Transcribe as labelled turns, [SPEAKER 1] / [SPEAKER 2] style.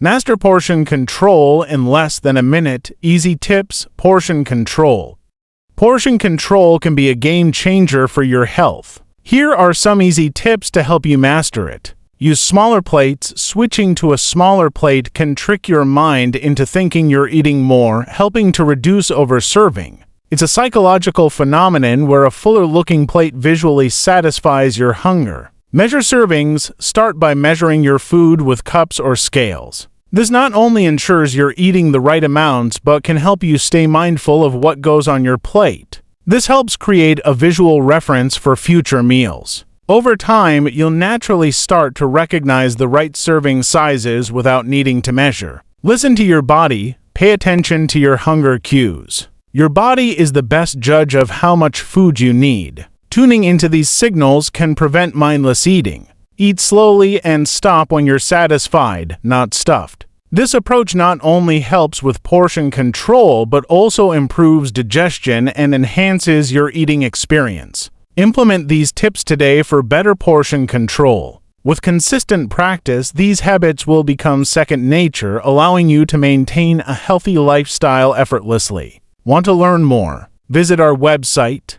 [SPEAKER 1] Master portion control in less than a minute. Easy tips. Portion control. Portion control can be a game changer for your health. Here are some easy tips to help you master it. Use smaller plates. Switching to a smaller plate can trick your mind into thinking you're eating more, helping to reduce overserving. It's a psychological phenomenon where a fuller-looking plate visually satisfies your hunger. Measure servings. Start by measuring your food with cups or scales. This not only ensures you're eating the right amounts, but can help you stay mindful of what goes on your plate. This helps create a visual reference for future meals. Over time, you'll naturally start to recognize the right serving sizes without needing to measure. Listen to your body. Pay attention to your hunger cues. Your body is the best judge of how much food you need. Tuning into these signals can prevent mindless eating. Eat slowly and stop when you're satisfied, not stuffed. This approach not only helps with portion control, but also improves digestion and enhances your eating experience. Implement these tips today for better portion control. With consistent practice, these habits will become second nature, allowing you to maintain a healthy lifestyle effortlessly. Want to learn more? Visit our website